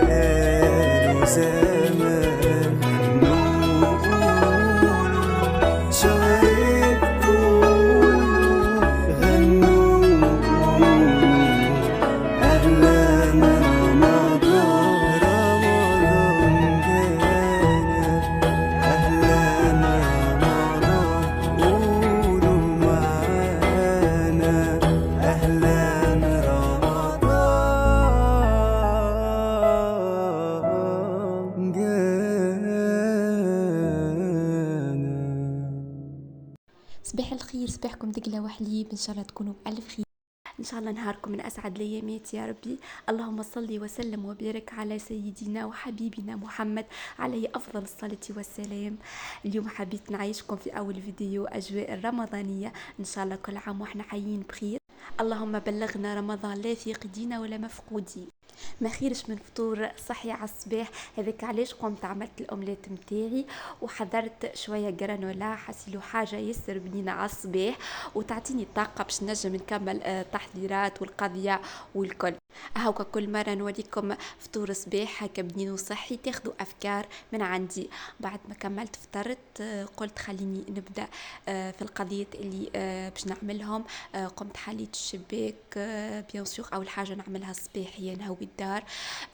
بقاله زمان نقول شايف طول غنوا أهلا رمضان رمضان جانا أهلا رمضان قولوا معانا أهلا رمضان جانا. صباح الخير، صباحكم دقلة وحليب، ان شاء الله تكونوا بألف خير. ان شاء الله نهاركم من اسعد الايامات يا ربي. اللهم صل وسلم وبارك على سيدنا وحبيبنا محمد عليه افضل الصلاة والسلام. اليوم حبيت نعيشكم في اول فيديو اجواء الرمضانية، ان شاء الله كل عام واحنا حيين بخير. اللهم بلغنا رمضان لا فاقدين ولا مفقودين. ما خيرش من فطور صحي على الصباح. هذاك علاش قمت عملت الاومليت متاعي وحضرت شويه جرانولا، حسيلو حاجه ياسر بنينه على الصباح وتعطيني الطاقه باش نجم نكمل التحضيرات والقضيه والكل. هاوكا كل مره نوريكم فطور صباح هكا بنين وصحي تاخذوا افكار من عندي. بعد ما كملت فطرت قلت خليني نبدا في القضيه اللي باش نعملهم. قمت حليت الشباك. بيان سور اول حاجه نعملها الصباح هي نهوي الدار،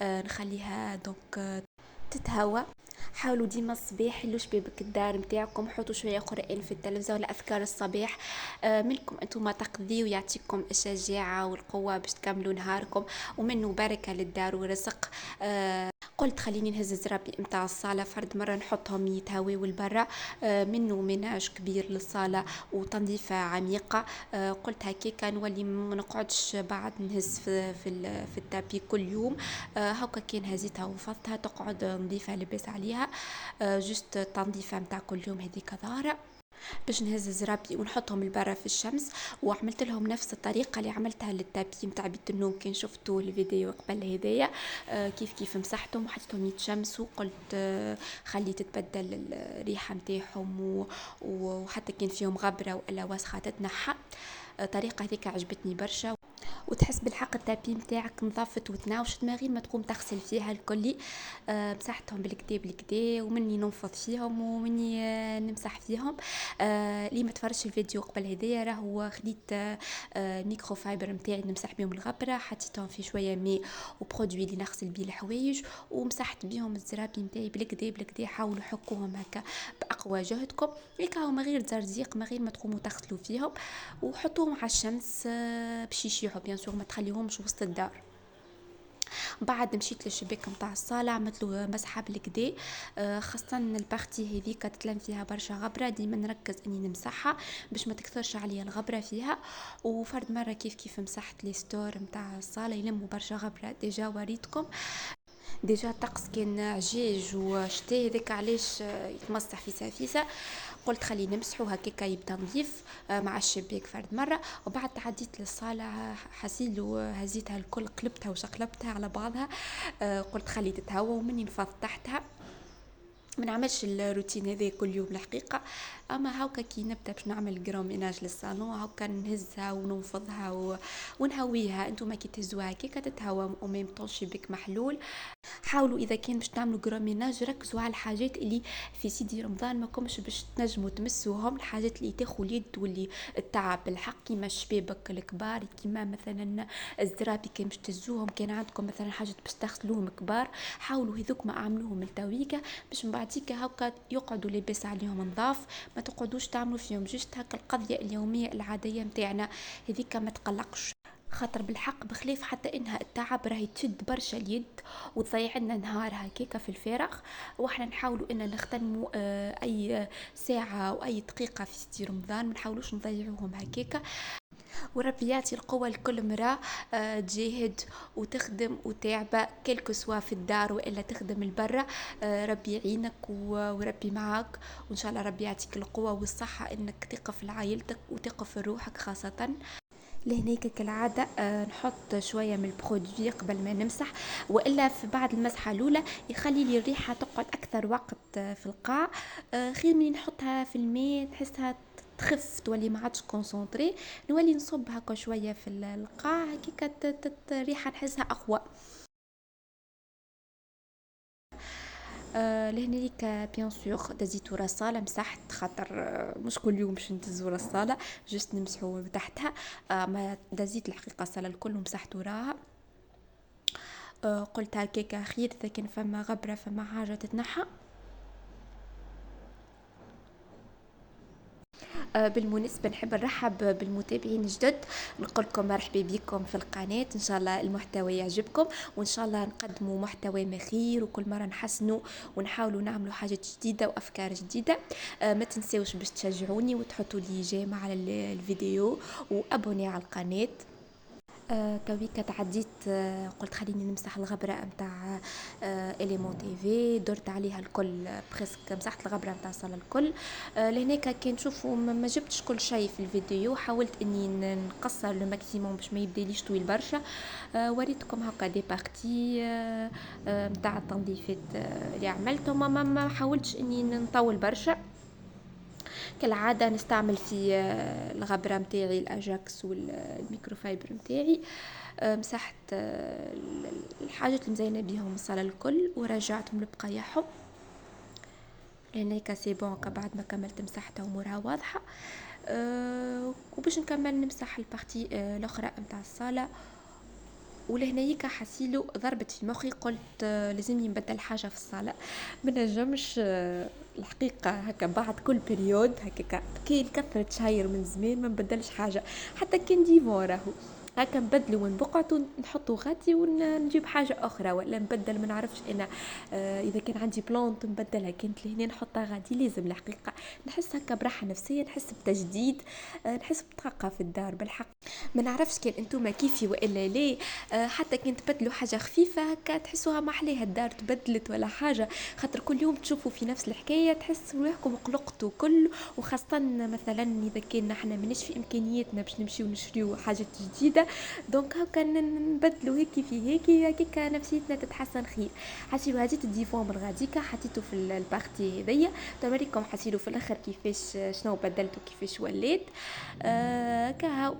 نخليها دونك تتهوى. حاولوا ديما الصباح حلوا شبابك الدار متاعكم، حطوا شويه قرآن في التلفزه ولا اذكار الصباح. منكم انتم تقضي ويعطيكم الشجاعه والقوه باش تكملوا نهاركم، ومنه بركه للدار ورزق. قلت خليني نهز الزرابي متاع الصاله فرد مره نحطهم يتهويوا لبرا. منه مناج كبير للصاله وتنظيفه عميقه. قلت هكاكا نولي ما نقعدش بعد نهز في التابي كل يوم. هكا كان هزيتها وفضتها تقعد نظيفه لباس عليها. جست تنظيفه متاع كل يوم هذيك ظاهره باش نهز الزرابي ونحطهم لبرا في الشمس. وعملت لهم نفس الطريقه اللي عملتها للتابي متاع بيت النوم كان شفتوا الفيديو قبل هدايا. كيف مسحتهم وحطيتهم يتشمسوا. قلت خلي تتبدل الريحه متاعهم وحتى كان فيهم غبره والا وسخه تتنحى. طريقه هذيك عجبتني برشا وتحس بالحق التابي متاعك نظفت وتناوشت من غير ما تقوم تغسل فيها الكلي. مسحتهم بالكدا ومني ننفض فيهم ومني نمسح فيهم. اللي ما تفرجش الفيديو قبل هدايا راهو خديت ميكرو فايبر متاعي نمسح بهم الغبره، حطيتهم في شويه ماء وبرودوي اللي نغسل بيه الحوايج ومسحت بهم الزرابي متاعي بالكدا. حاولوا حكوهم هكا باقوى جهدكم هكا ما غير زرزيق ما غير ما تقوموا تغسلوا فيهم، وحطوهم على الشمس باش يشيحوا بيان سور ما تخليهمش وسط الدار. بعد مشيت للشباك متاع الصاله عملت له مسحه بالكدا. خاصه البارتي هذيك تتلم فيها برشا غبره ديما نركز اني نمسحها باش ما تكثرش عليا الغبره فيها. وفرد مره كيف مسحت لي ستور متاع الصاله يلموا برشا غبره ديجا وريتكم. ديجا الطقس كان عجيج وشتاء هذاك علاش يتمسح في سافيسه. قلت خلي نمسحو هكاكا يبدا نظيف مع الشباك فرد مره. وبعد تعديت للصاله حسيلو هزيتها الكل قلبتها وشقلبتها على بعضها. قلت خلي تتهوى ومني نفض تحتها. ما نعملش الروتين هذا كل يوم الحقيقه، اما هاكا كي نبدا باش نعمل جروميناج للصالون هاكا نهزها وننفضها ونهويها. انتم كي تهزوها هكاكا تتهوى وميم طون شباك محلول. حاولوا اذا كان باش تعملوا جروميناج ركزوا على الحاجات اللي في سيدي رمضان ما كومش باش تنجموا تمسوهم، الحاجات اللي تاخذ اليد واللي التعب بالحق كيما الشبابك الكبار كيما مثلا الزرابي كان باش تهزوهم، كان عندكم مثلا حاجه باش تغسلوهم كبار حاولوا هذوك ما اعملوهم التويكه باش من بعديك هكا يقعدوا لاباس عليهم نظاف. ما تقعدوش تعملوا فيهم جست هكا القضيه اليوميه العاديه متاعنا هذيك ما تقلقش، خاطر بالحق بخلاف حتى انها التعب راهي تشد برشا اليد وتضيع لنا نهار هكاكا في الفارغ. واحنا نحاولوا ان نختنموا اي ساعه واي دقيقه في ستي رمضان ما نحاولوش نضيعوهم هكاكا. وربي يعطي القوة لكل مرأة تجاهد وتخدم وتعبى كلكو سوا في الدار وإلا تخدم البرة. ربي يعينك وربي معك وإن شاء الله ربي يعطيك القوة والصحة إنك تقف لعائلتك وتقف لروحك خاصة. لهنيك كالعادة نحط شوية من البرودوي قبل ما نمسح، وإلا في بعد المسحة الأولى يخلي لي الريحة تقعد أكثر وقت في القاع. خير من نحطها في الماء تحسها تخف تولي ما عادش كونسونطري. نولي نصب هكا شوية في القاع هكيك الريحة نحسها أقوى. لهنالك بيان سور دزيت ورا الصالة، مسحت خاطر مش كل يوم باش ندز ورا الصالة، جست نمسحو تحتها. ما دزيت الحقيقة الصالة الكل ومسحت وراها. قلت هكاك خير إذا كان فما غبرة فما حاجة تتنحى. بالمناسبة نحب نرحب بالمتابعين الجدد، نقول لكم مرحبا بكم في القناة. إن شاء الله المحتوى يعجبكم، وإن شاء الله نقدموا محتوى مخير، وكل مرة نحسنوا ونحاولوا نعملوا حاجات جديدة وأفكار جديدة. ما تنسوش باش تشجعوني وتحطوا لي جيم على الفيديو وأبوني على القناة. تويكا تعديت، قلت خليني نمسح الغبرة متاع إليمون تيفي، درت عليها الكل بريسك، مسحت الغبرة متاع الصالة الكل. لهناك كي نشوفوا ما جبتش كل شيء في الفيديو، حاولت اني نقصر الماكسيموم باش ما يبداليش طويل برشا. وريتكم هكا دي بارتي متاع التنظيفات اللي عملتهم، ما حاولتش اني نطول برشا. كالعادة نستعمل في الغبرة متاعي الأجاكس والميكروفايبر متاعي. مسحت الحاجات المزينة بيهم الصالة الكل ورجعتهم لبقاياهم. لهناك سي بون بعد ما كملت مسحتها امورها واضحة. وباش نكمل نمسح البارتي الاخرى متاع الصالة. ولهنايكا حسيلو ضربت في مخي، قلت لازم نبدل حاجه في الصاله. ما نجمش الحقيقه هكا بعد كل بريود هكا كي كثرة شهير من زمان ما نبدلش حاجه، حتى كان ديفون راهو هكا نبدلو من بقعته نحطو غادي ونجيب حاجه اخرى، ولا نبدل ما نعرفش انا. اذا كان عندي بلانت نبدلها، كانت لهنا نحطها غادي. لازم الحقيقه نحس هكا براحه نفسيه، نحس بتجديد، نحس بطاقه في الدار بالحق. ما نعرفش كان انتم كيفي والا ليه. حتى كان تبدلوا حاجه خفيفه هكا تحسوها ما احلاها الدار تبدلت ولا حاجه، خاطر كل يوم تشوفوا في نفس الحكايه تحس روحكم قلقتوا كل. وخاصه مثلا اذا كان احنا ماناش في امكانياتنا باش نمشيو نشريو حاجات جديده، دونك هكا نبدلوا هيك في هيك نفسيتنا تتحسن خير. حسيلو هزيت الديفون من غاديكا حطيته في البارتي هذيا، توريكم حسيلو في الاخر كيفاش شنو بدلته كيفاش وليت. كهو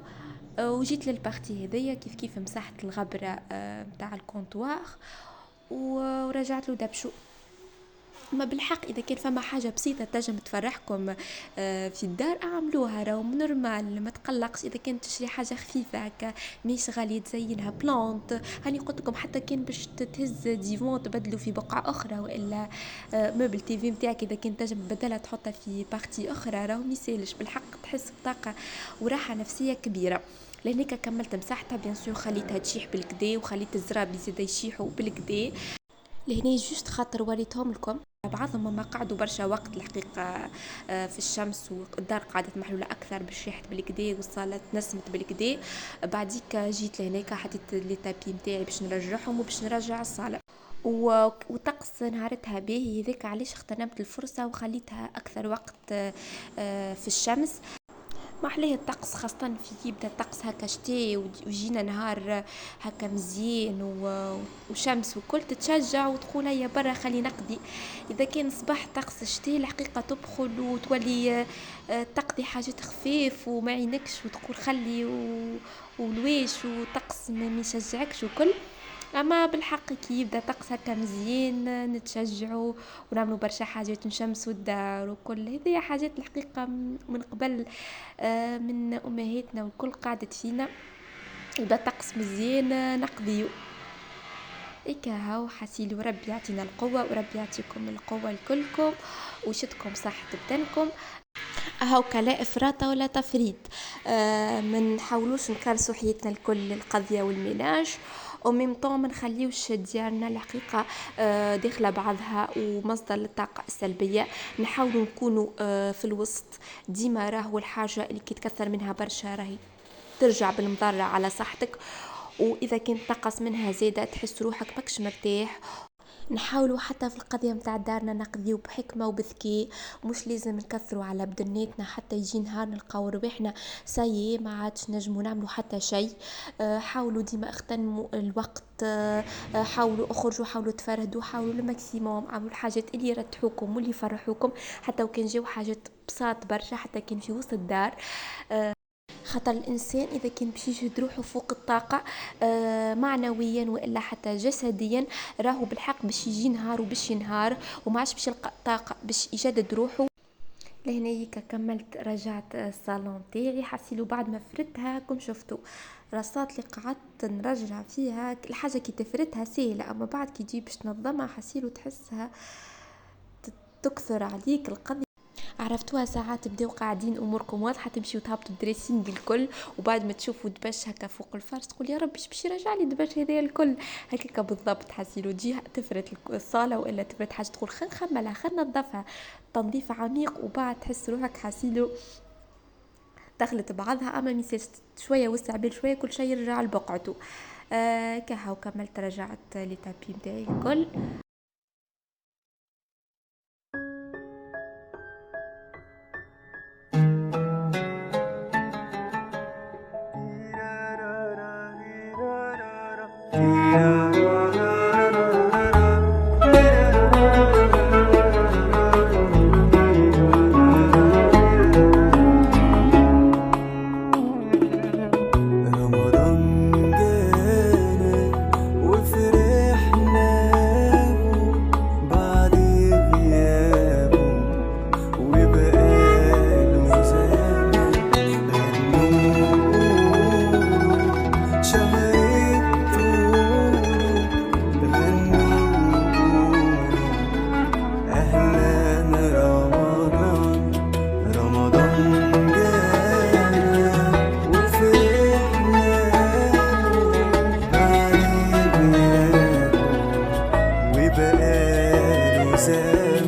وجيت للبارتي هذيا كيف مسحت الغبرة متاع الكونتوار ورجعت له دبشو. ما بالحق اذا كان فما حاجه بسيطه تنجم تفرحكم في الدار اعملوها، راهو نورمال، ما تقلقش. اذا كانت تشري حاجه خفيفه هكا مش غاليه تزينها بلانت، هاني قلت لكم حتى كان باش تهز ديفون تبدلوا في بقعه اخرى، والا مبل تي في نتاعك اذا كنت تنجم تبدلها تحطها في بارتي اخرى، راهو ميسالش بالحق، تحس بطاقه وراحه نفسيه كبيره. لهناك كملت مساحتها بيان سور، خليتها تشيح بالكدا وخليت الزراب يزيد يشيحوا بالكدا. لهنا جوست خاطر وريتهم لكم بعضهم ما قعدوا برشا وقت الحقيقة في الشمس، والدار قعدت محلولة أكثر باش ريحت بالكدا والصالة تنسمت بالكدا. بعديك جيت لهناك حطيت لي تابي متاعي باش نرجعهم وباش نرجع الصالة. وطقس نهارتها باهي، هذاك علاش اغتنمت الفرصة وخليتها أكثر وقت في الشمس. ما احلاه الطقس، خاصة في يبدا الطقس هكا شتاء وجينا نهار هكا مزيان وشمس وكل تتشجع وتقول هيا برا خلي نقضي. اذا كان صباح طقس شتاء الحقيقة تبخل وتولي تقضي حاجات خفيف وما عينكش وتقول خلي والواش وطقس ما يشجعكش وكل. اما بالحق كي يبدا طقس هكا مزيان نتشجعوا ونعملوا برشا حاجات، نشمسوا الدار وكل هذه حاجات الحقيقه من قبل من امهاتنا والكل قعدت فينا. يبدا طقس مزيان نقضيو هيك. هاو حسيلو ربي يعطينا القوه وربي يعطيكم القوه لكلكم ويشدكم صحه بدنكم. هاو لا افراط ولا تفريط. ما نحاولوش نكرسوا حياتنا الكل القضيه والميناج، وميم طون ما نخليوش ديارنا الحقيقه داخله بعضها ومصدر للطاقه السلبيه. نحاولوا نكونوا في الوسط ديما، راهو الحاجه اللي كي تكثر منها برشا راهي ترجع بالمضره على صحتك، واذا كان طقس منها زاده تحس روحك ماكش مرتاح. نحاولوا حتى في القضيه متاع دارنا نقضيو بحكمه وبذكاء، مش لازم نكثروا على بدنياتنا حتى يجي نهار نلقاو رواحنا سايي ما عادش نجموا نعملوا حتى شيء. حاولوا ديما اغتنموا الوقت، حاولوا اخرجوا، حاولوا تفرهدوا، حاولوا الماكسيموم عملوا الحاجات اللي يرتحوكم واللي يفرحوكم، حتى وكان جاو حاجات بساط برشا، حتى كان في وسط الدار. خطر الانسان اذا كان باش يجهد روحه فوق الطاقه معنويا والا حتى جسديا، راهو بالحق باش يجي نهار وباش ينهار وما عادش باش يلقى طاقه باش يجدد روحه. لهنايكا كملت، رجعت الصالون تاعي، حسيلو بعد ما فردتها كم شفتو رصات اللي قعدت نرجع فيها الحاجه كي تفردها سهله، اما بعد كي تجي باش تنظمها حسيلو تحسها تكثر عليك القضية. عرفتوها ساعات تبداو قاعدين اموركم واضحه تمشيو تهبطوا الدريسينج الكل، وبعد ما تشوفوا دبش هكا فوق الفرش تقول يا ربي باش يرجع لي دبش هذا الكل هكاك بالضبط. حسيلو تجي تفرد الصاله والا تفرد حاجه تقول خل نخملها خل ننظفها تنظيف عميق، وبعد تحس روحك حسيلو دخلت بعضها، اما ميساج شويه وسع بال شويه كل شيء يرجع لبقعته. كهو كملت رجعت لتابي نتاعي الكل. رمضان جانا وفرحنا بعد غيابه وبقاله زمان، غنوا شهر الطول، غنوا أهلا رمضان. رمضان جانا وفرحنا بعد غيابه وبقاله زمان.